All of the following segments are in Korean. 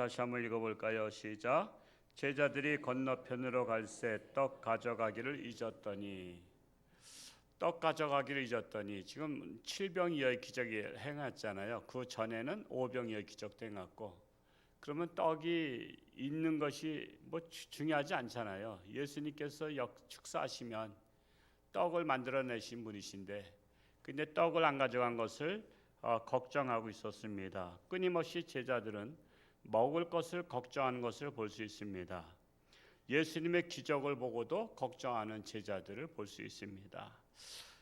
다시 한번 읽어볼까요? 시작. 제자들이 건너편으로 갈새 떡 가져가기를 잊었더니 지금 7병이어의 기적이 행했잖아요. 그 전에는 5병이어의 기적도 행했고, 그러면 떡이 있는 것이 뭐 중요하지 않잖아요. 예수님께서 축사하시면 떡을 만들어내신 분이신데, 근데 떡을 안 가져간 것을 걱정하고 있었습니다. 끊임없이 제자들은 먹을 것을 걱정하는 것을 볼 수 있습니다. 예수님의 기적을 보고도 걱정하는 제자들을 볼 수 있습니다.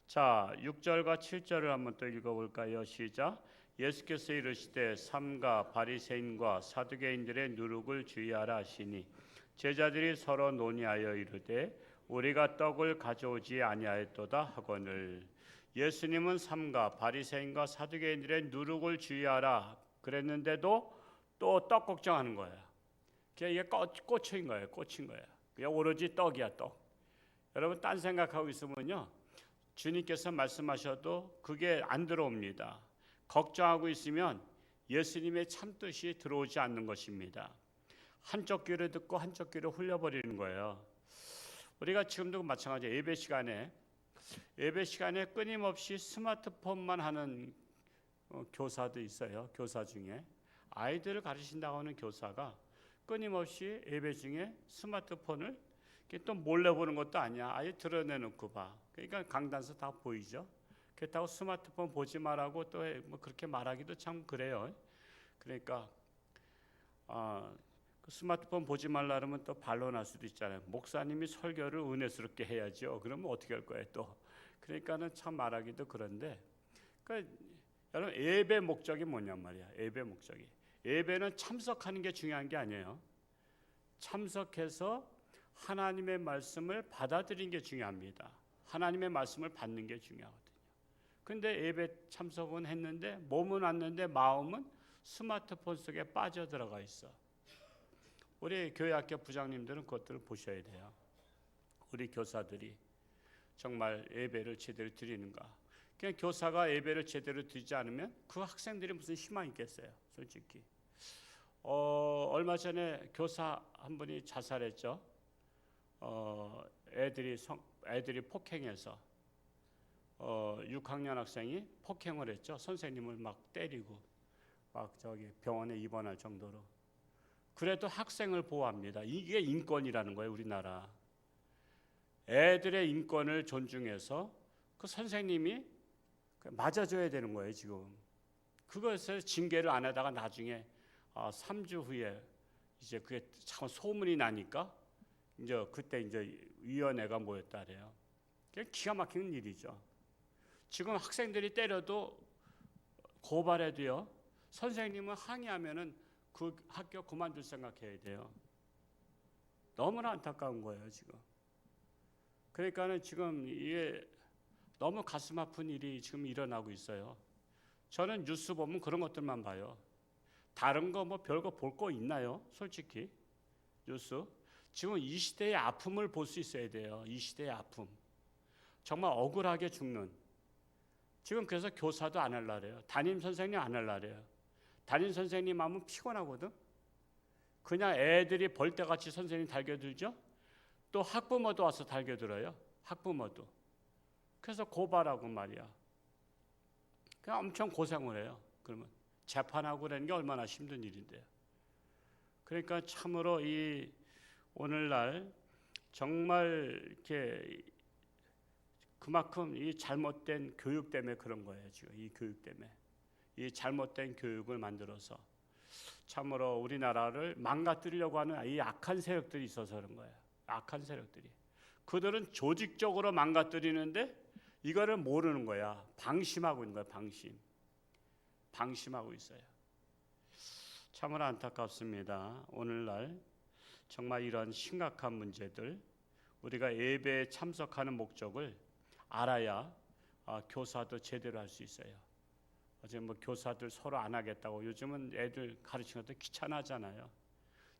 자, 6절과 7절을 한번 또 읽어볼까요? 시작. 예수께서 이르시되 삼가 바리새인과 사두개인들의 누룩을 주의하라 하시니 제자들이 서로 논의하여 이르되 우리가 떡을 가져오지 아니하였도다 하거늘. 예수님은 삼가 바리새인과 사두개인들의 누룩을 주의하라 그랬는데도 또 떡 걱정하는 거예요. 이게 꽂힌 거예요. 그냥 오로지 떡이야, 떡. 여러분 딴 생각하고 있으면요, 주님께서 말씀하셔도 그게 안 들어옵니다. 걱정하고 있으면 예수님의 참뜻이 들어오지 않는 것입니다. 한쪽 귀를 듣고 한쪽 귀를 흘려버리는 거예요. 우리가 지금도 마찬가지예요. 예배 시간에 끊임없이 스마트폰만 하는 교사도 있어요. 교사 중에 아이들을 가르친다고 하는 교사가 끊임없이 예배 중에 스마트폰을 또 몰래 보는 것도 아니야. 아예 드러내놓고 봐. 그러니까 강단서 다 보이죠. 그렇다고 스마트폰 보지 말라고 또 뭐 그렇게 말하기도 참 그래요. 그러니까 그 스마트폰 보지 말라 그러면 또 반론할 수도 있잖아요. 목사님이 설교를 은혜스럽게 해야죠. 그러면 어떻게 할 거예요 또. 그러니까는 참 말하기도 그런데, 그러니까 여러분 예배 목적이 뭐냔 말이야. 예배는 참석하는 게 중요한 게 아니에요. 참석해서 하나님의 말씀을 받아들이는 게 중요합니다. 하나님의 말씀을 받는 게 중요하거든요. 근데 예배 참석은 했는데 몸은 왔는데 마음은 스마트폰 속에 빠져들어가 있어. 우리 교회학교 부장님들은 그것들을 보셔야 돼요. 우리 교사들이 정말 예배를 제대로 드리는가. 그냥 교사가 예배를 제대로 드리지 않으면 그 학생들이 무슨 희망이 있겠어요, 솔직히. 얼마 전에 교사 한 분이 자살했죠. 애들이 폭행해서 6학년 학생이 폭행을 했죠. 선생님을 막 때리고 막 병원에 입원할 정도로. 그래도 학생을 보호합니다. 이게 인권이라는 거예요, 우리나라. 애들의 인권을 존중해서 그 선생님이 맞아줘야 되는 거예요, 지금. 그것을 징계를 안 하다가 나중에 3주 후에 이제 그게 참 소문이 나니까 이제 그때 이제 위원회가 모였다래요. 그게 기가 막히는 일이죠. 지금 학생들이 때려도 고발해도요, 선생님은 항의하면은 그 학교 그만둘 생각해야 돼요. 너무나 안타까운 거예요, 지금. 그러니까는 지금 이게 너무 가슴 아픈 일이 지금 일어나고 있어요. 저는 뉴스 보면 그런 것들만 봐요. 다른 거 뭐 별거 볼 거 있나요? 솔직히 뉴스. 지금 이 시대의 아픔을 볼 수 있어야 돼요. 이 시대의 아픔. 정말 억울하게 죽는. 지금 그래서 교사도 안 하려고 해요. 담임 선생님 안 하려고 해요. 담임 선생님 하면 피곤하거든. 그냥 애들이 벌떼같이 선생님 달겨들죠. 또 학부모도 와서 달겨들어요. 학부모도. 그래서 고발하고 말이야. 그냥 엄청 고생을 해요. 그러면 재판하고 그러는 게 얼마나 힘든 일인데요. 그러니까 참으로 이 오늘날 정말 이렇게 그만큼 이 잘못된 교육 때문에 그런 거예요. 지금 이 교육 때문에. 이 잘못된 교육을 만들어서 참으로 우리나라를 망가뜨리려고 하는 이 악한 세력들이 있어서 그런 거예요. 악한 세력들이. 그들은 조직적으로 망가뜨리는데 이거를 모르는 거야. 방심하고 있는 거야. 방심하고 있어요. 참으로 안타깝습니다. 오늘날 정말 이런 심각한 문제들, 우리가 예배에 참석하는 목적을 알아야 교사도 제대로 할 수 있어요. 어제 뭐 교사들 서로 안 하겠다고, 요즘은 애들 가르치는 것도 귀찮아하잖아요.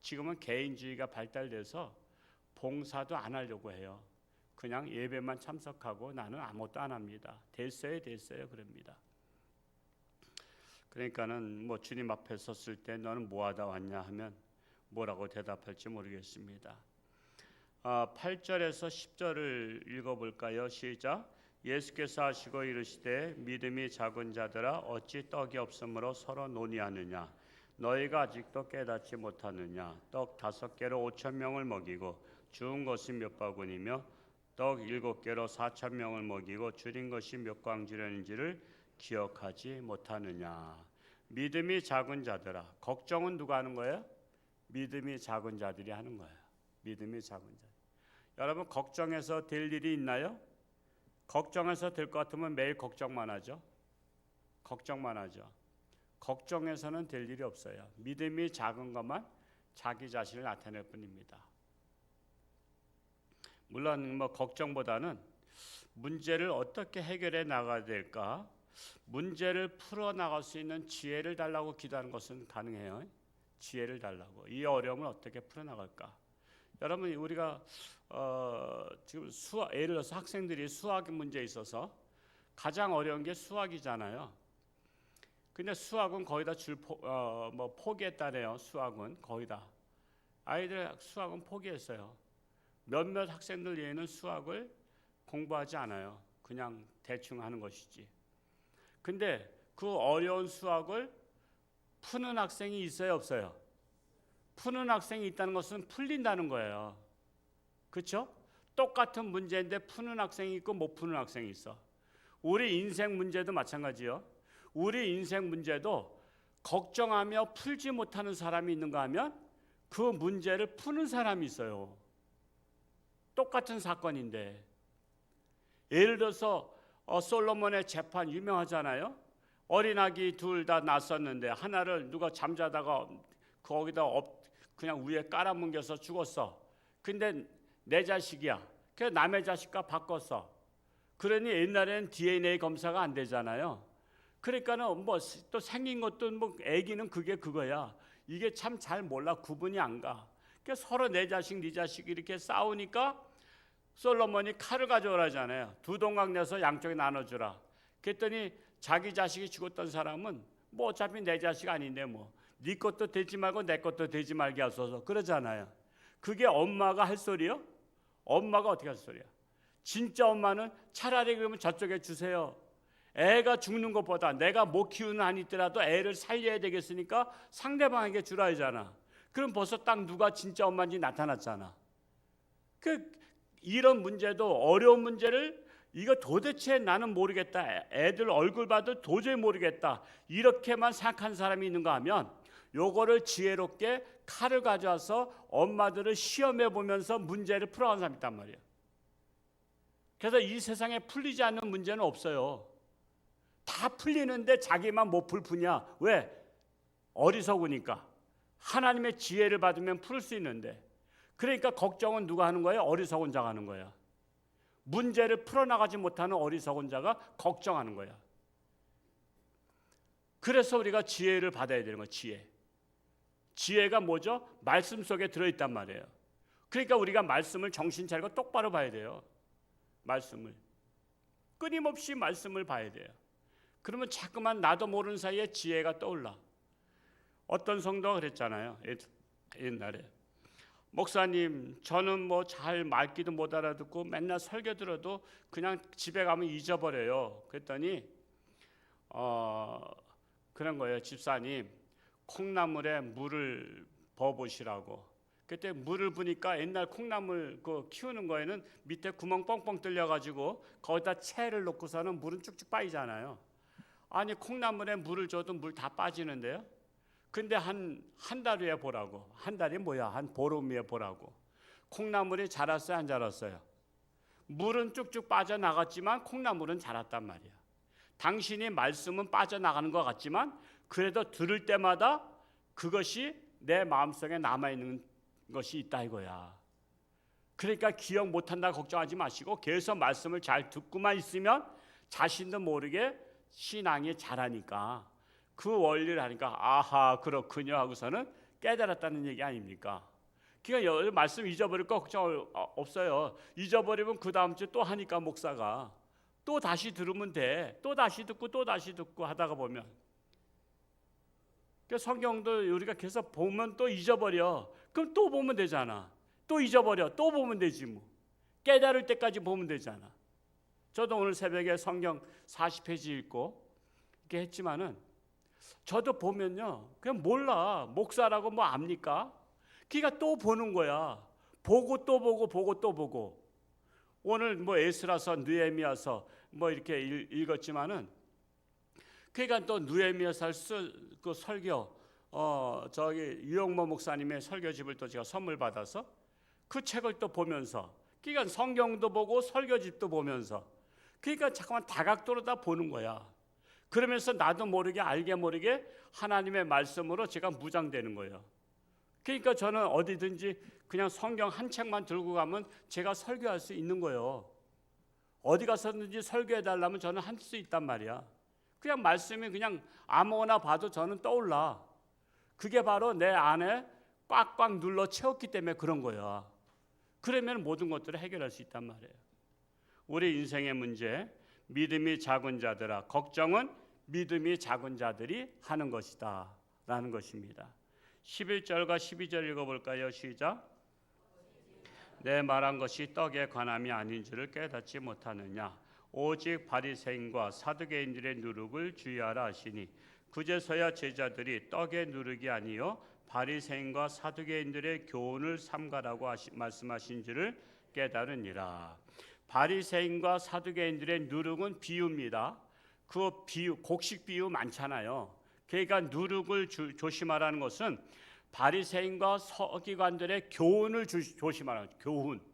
지금은 개인주의가 발달돼서 봉사도 안 하려고 해요. 그냥 예배만 참석하고 나는 아무것도 안 합니다. 됐어요 그럽니다. 그러니까는 뭐 주님 앞에 섰을 때 너는 뭐하다 왔냐 하면 뭐라고 대답할지 모르겠습니다. 8절에서 10절을 읽어볼까요? 시작. 예수께서 하시고 이르시되 믿음이 작은 자들아 어찌 떡이 없으므로 서로 논의하느냐 너희가 아직도 깨닫지 못하느냐 떡 5개로 5,000명을 먹이고 주운 것이 몇 바구니며 떡 7개로 4,000명을 먹이고 줄인 것이 몇 광주려는지를 기억하지 못하느냐. 믿음이 작은 자들아. 걱정은 누가 하는 거예요? 믿음이 작은 자들이 하는 거예요. 믿음이 작은 자. 여러분 걱정해서 될 일이 있나요? 걱정해서 될 것 같으면 매일 걱정만 하죠. 걱정만 하죠. 걱정해서는 될 일이 없어요. 믿음이 작은 것만 자기 자신을 나타낼 뿐입니다. 물론 뭐 걱정보다는 문제를 어떻게 해결해 나가야 될까? 문제를 풀어 나갈 수 있는 지혜를 달라고 기도하는 것은 가능해요. 지혜를 달라고. 이 어려움을 어떻게 풀어 나갈까? 여러분 우리가 지금 예를 들어서 학생들이 수학 문제에 있어서 가장 어려운 게 수학이잖아요. 근데 수학은 거의 다 포기했다네요. 수학은 거의 다. 아이들 수학은 포기했어요. 몇몇 학생들 얘는 수학을 공부하지 않아요. 그냥 대충 하는 것이지. 근데 그 어려운 수학을 푸는 학생이 있어요, 없어요? 푸는 학생이 있다는 것은 풀린다는 거예요. 그렇죠? 똑같은 문제인데 푸는 학생이 있고 못 푸는 학생이 있어. 우리 인생 문제도 마찬가지요. 우리 인생 문제도 걱정하며 풀지 못하는 사람이 있는가 하면 그 문제를 푸는 사람이 있어요. 똑같은 사건인데. 예를 들어서 솔로몬의 재판 유명하잖아요. 어린 아기 둘 다 낳았었는데 하나를 누가 잠자다가 거기다 그냥 위에 깔아뭉개서 죽었어. 근데 내 자식이야. 그래서 남의 자식과 바꿨어. 그러니 옛날에는 DNA 검사가 안 되잖아요. 그러니까는 뭐 또 생긴 것도 뭐 아기는 그거야. 이게 참 잘 몰라. 구분이 안 가. 그러니까 서로 내 자식 네 자식 이렇게 싸우니까 솔로몬이 칼을 가져오라잖아요. 2동강 내서 양쪽에 나눠주라. 그랬더니 자기 자식이 죽었던 사람은 뭐 어차피 내 자식 아닌데 뭐 네 것도 되지 말고 내 것도 되지 말게 하소서 그러잖아요. 그게 엄마가 할 소리요? 엄마가 어떻게 할 소리야? 진짜 엄마는 차라리 그러면 저쪽에 주세요. 애가 죽는 것보다 내가 못 키우는 한이 있더라도 애를 살려야 되겠으니까 상대방에게 주라 하잖아. 그럼 벌써 딱 누가 진짜 엄마인지 나타났잖아. 이런 문제도 어려운 문제를 이거 도대체 나는 모르겠다. 애들 얼굴 봐도 도저히 모르겠다. 이렇게만 생각한 사람이 있는가 하면 요거를 지혜롭게 칼을 가져와서 엄마들을 시험해 보면서 문제를 풀어가는 사람이 있단 말이에요. 그래서 이 세상에 풀리지 않는 문제는 없어요. 다 풀리는데 자기만 못 풀 뿐이야. 왜? 어리석으니까. 하나님의 지혜를 받으면 풀 수 있는데. 그러니까 걱정은 누가 하는 거예요? 어리석은 자가 하는 거야. 문제를 풀어나가지 못하는 어리석은 자가 걱정하는 거야. 그래서 우리가 지혜를 받아야 되는 거야. 지혜가 뭐죠? 말씀 속에 들어있단 말이에요. 그러니까 우리가 말씀을 정신 차리고 똑바로 봐야 돼요. 말씀을 끊임없이 말씀을 봐야 돼요. 그러면 자꾸만 나도 모르는 사이에 지혜가 떠올라. 어떤 성도가 그랬잖아요. 옛날에 목사님 저는 뭐 잘 말귀도 못 알아듣고 맨날 설교 들어도 그냥 집에 가면 잊어버려요. 그랬더니 그런 거예요. 집사님 콩나물에 물을 부어보시라고. 그때 물을 부니까 옛날 콩나물 그 키우는 거에는 밑에 구멍 뻥뻥 뚫려가지고 거기다 채를 놓고서는 물은 쭉쭉 빠지잖아요. 아니 콩나물에 물을 줘도 물 다 빠지는데요. 근데 한 달 후에 보라고. 한 달이 뭐야? 한 보름 후에 보라고. 콩나물이 자랐어요? 안 자랐어요? 물은 쭉쭉 빠져나갔지만 콩나물은 자랐단 말이야. 당신이 말씀은 빠져나가는 것 같지만 그래도 들을 때마다 그것이 내 마음속에 남아있는 것이 있다 이거야. 그러니까 기억 못한다 걱정하지 마시고 계속 말씀을 잘 듣고만 있으면 자신도 모르게 신앙이 자라니까 그 원리를 하니까 아하 그렇군요 하고서는 깨달았다는 얘기 아닙니까? 그러니까 말씀 잊어버릴 거 걱정 없어요. 잊어버리면 그 다음 주에 또 하니까 목사가 또 다시 들으면 돼. 또 다시 듣고 또 다시 듣고 하다가 보면 성경도 우리가 계속 보면 또 잊어버려. 그럼 또 보면 되잖아. 또 잊어버려. 또 보면 되지 뭐. 깨달을 때까지 보면 되잖아. 저도 오늘 새벽에 성경 40페이지 읽고 이렇게 했지만은 저도 보면요, 그냥 몰라. 목사라고 뭐 압니까? 그러니까 또 보는 거야. 보고 또 보고 보고 또 보고. 오늘 뭐 에스라서 느헤미야서 뭐 이렇게 읽었지만은 그러니까 또 느헤미야서 그 설교 저기 유영모 목사님의 설교집을 또 제가 선물 받아서 그 책을 또 보면서 그러니까 성경도 보고 설교집도 보면서 그러니까 잠깐만 다각도로 다 보는 거야. 그러면서 나도 모르게 알게 모르게 하나님의 말씀으로 제가 무장되는 거예요. 그러니까 저는 어디든지 그냥 성경 한 책만 들고 가면 제가 설교할 수 있는 거예요. 어디 가서든지 설교해 달라면 저는 할 수 있단 말이야. 그냥 말씀이 그냥 아무거나 봐도 저는 떠올라. 그게 바로 내 안에 꽉꽉 눌러 채웠기 때문에 그런 거야. 그러면 모든 것들을 해결할 수 있단 말이에요. 우리 인생의 문제, 믿음이 작은 자들아, 걱정은 믿음이 작은 자들이 하는 것이다 라는 것입니다. 11절과 12절 읽어볼까요? 시작. 내 말한 것이 떡에 관함이 아닌 줄을 깨닫지 못하느냐. 오직 바리새인과 사두개인들의 누룩을 주의하라 하시니 그제서야 제자들이 떡의 누룩이 아니요 바리새인과 사두개인들의 교훈을 삼가라고 말씀하신 줄을 깨달으니라. 바리새인과 사두개인들의 누룩은 비유입니다. 그 비유, 곡식 비유 많잖아요. 그러니까 누룩을 조심하라는 것은 바리새인과 서기관들의 교훈을 조심하라는 거예요. 교훈.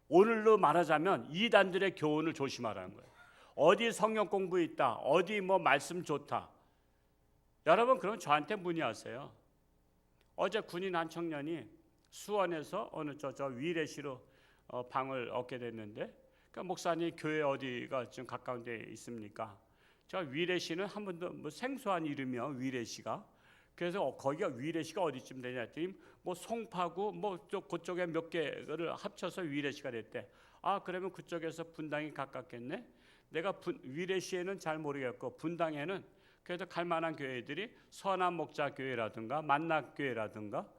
오늘로 말하자면 이단들의 교훈을 조심하라는 거예요. 어디 성경 공부 있다, 어디 뭐 말씀 좋다. 여러분 그럼 저한테 문의하세요. 어제 군인 한 청년이 수원에서 어느 저 위례시로 방을 얻게 됐는데, 그러니까 목사님 교회 어디가 좀 가까운 데 있습니까? 저 위례시는 한 번도 뭐 생소한 이름이요, 위례시가. 그래서 거기가 위례시가 어디쯤 되냐 했더니 뭐 송파구 뭐 그쪽에 몇 개를 합쳐서 위례시가 됐대. 아 그러면 그쪽에서 분당이 가깝겠네. 내가 위례시에는 잘 모르겠고 분당에는 그래도 갈 만한 교회들이 선한 목자 교회라든가 만낙 교회라든가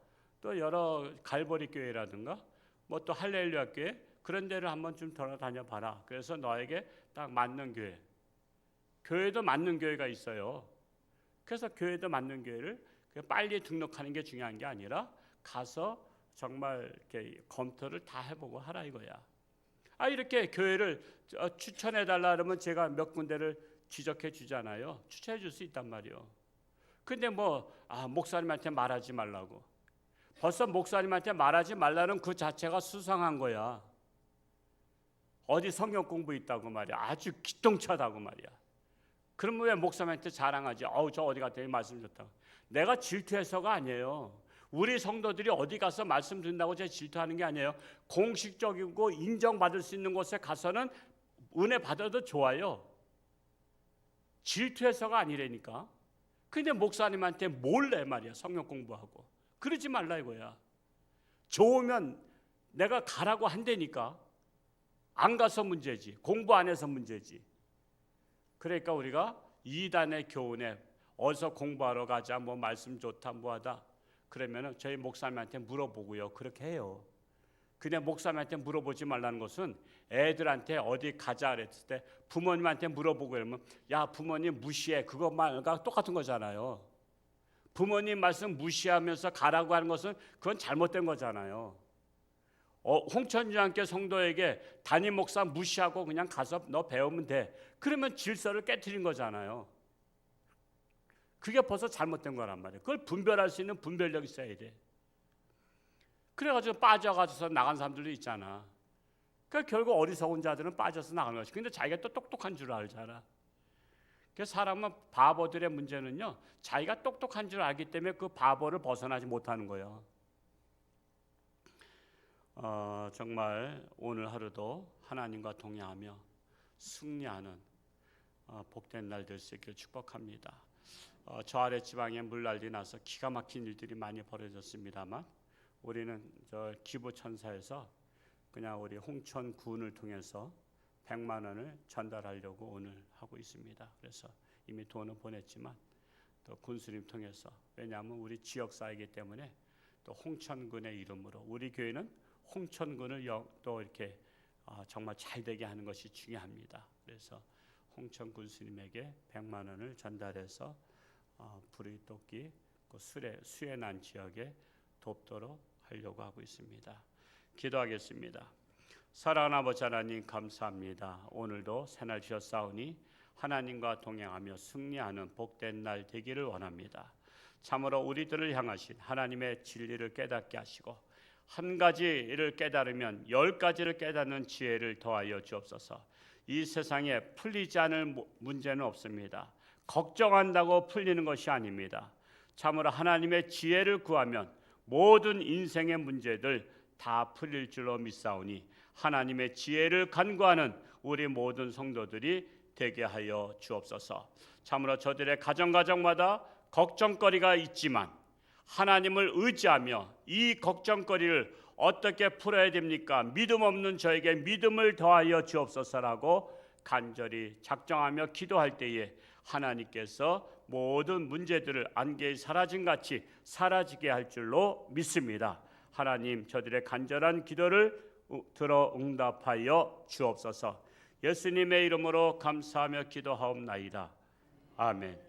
또 여러 갈보리 교회라든가 뭐 또 할렐루야 교회 그런 데를 한번 좀 돌아다녀 봐라. 그래서 너에게 딱 맞는 교회. 교회도 맞는 교회가 있어요. 그래서 교회도 맞는 교회를 빨리 등록하는 게 중요한 게 아니라 가서 정말 이렇게 검토를 다 해보고 하라 이거야. 아 이렇게 교회를 추천해 달라 그러면 제가 몇 군데를 지적해 주잖아요. 추천해 줄 수 있단 말이요. 근데 목사님한테 말하지 말라고. 벌써 목사님한테 말하지 말라는 그 자체가 수상한 거야. 어디 성경 공부 있다고 말이야. 아주 기똥차다고 말이야. 그러면 왜 목사님한테 자랑하지? 저 어디 갔더니 말씀 줬다고. 내가 질투해서가 아니에요. 우리 성도들이 어디 가서 말씀 듣는다고 제가 질투하는 게 아니에요. 공식적이고 인정받을 수 있는 곳에 가서는 은혜 받아도 좋아요. 질투해서가 아니라니까. 근데 목사님한테 몰래 말이야 성경 공부하고. 그러지 말라 이거야. 좋으면 내가 가라고 한다니까. 안 가서 문제지. 공부 안 해서 문제지. 그러니까 우리가 이단의 교훈에 어디서 공부하러 가자, 뭐 말씀 좋다, 뭐하다 그러면은 저희 목사님한테 물어보고요. 그렇게 해요. 그냥 목사님한테 물어보지 말라는 것은 애들한테 어디 가자 그랬을 때 부모님한테 물어보고 그러면 야 부모님 무시해. 그것만과 똑같은 거잖아요. 부모님 말씀 무시하면서 가라고 하는 것은 그건 잘못된 거잖아요. 홍천주님께 성도에게 담임 목사 무시하고 그냥 가서 너 배우면 돼. 그러면 질서를 깨트린 거잖아요. 그게 벌써 잘못된 거란 말이에요. 그걸 분별할 수 있는 분별력이 있어야 돼. 그래가지고 빠져가서 나간 사람들도 있잖아. 그러니까 결국 어리석은 자들은 빠져서 나가는 것이. 근데 자기가 또 똑똑한 줄 알잖아. 그래서 사람은 바보들의 문제는요, 자기가 똑똑한 줄 알기 때문에 그 바보를 벗어나지 못하는 거예요. 정말 오늘 하루도 하나님과 동행하며 승리하는 복된 날 될 수 있기를 축복합니다. 저 아래 지방에 물난리 나서 기가 막힌 일들이 많이 벌어졌습니다만 우리는 저 기부천사에서 그냥 우리 홍천 군을 통해서 100만 원을 전달하려고 오늘 하고 있습니다. 그래서 이미 돈은 보냈지만 또 군수님 통해서, 왜냐하면 우리 지역사이기 때문에 또 홍천군의 이름으로 우리 교회는 홍천군을 또 이렇게 정말 잘 되게 하는 것이 중요합니다. 그래서 홍천 군수님에게 100만 원을 전달해서 부리토끼 그 수해난 지역에 돕도록 하려고 하고 있습니다. 기도하겠습니다. 사랑하는 아버지 하나님, 감사합니다. 오늘도 새날 주셨사오니 하나님과 동행하며 승리하는 복된 날 되기를 원합니다. 참으로 우리들을 향하신 하나님의 진리를 깨닫게 하시고 한 가지를 깨달으면 10가지를 깨닫는 지혜를 더하여 주옵소서. 이 세상에 풀리지 않을 문제는 없습니다. 걱정한다고 풀리는 것이 아닙니다. 참으로 하나님의 지혜를 구하면 모든 인생의 문제들 다 풀릴 줄로 믿사오니 하나님의 지혜를 간구하는 우리 모든 성도들이 되게 하여 주옵소서. 참으로 저들의 가정마다 걱정거리가 있지만 하나님을 의지하며 이 걱정거리를 어떻게 풀어야 됩니까? 믿음 없는 저에게 믿음을 더하여 주옵소서라고 간절히 작정하며 기도할 때에 하나님께서 모든 문제들을 안개에 사라진 같이 사라지게 할 줄로 믿습니다. 하나님, 저들의 간절한 기도를 들어 응답하여 주옵소서. 예수님의 이름으로 감사하며 기도하옵나이다. 아멘.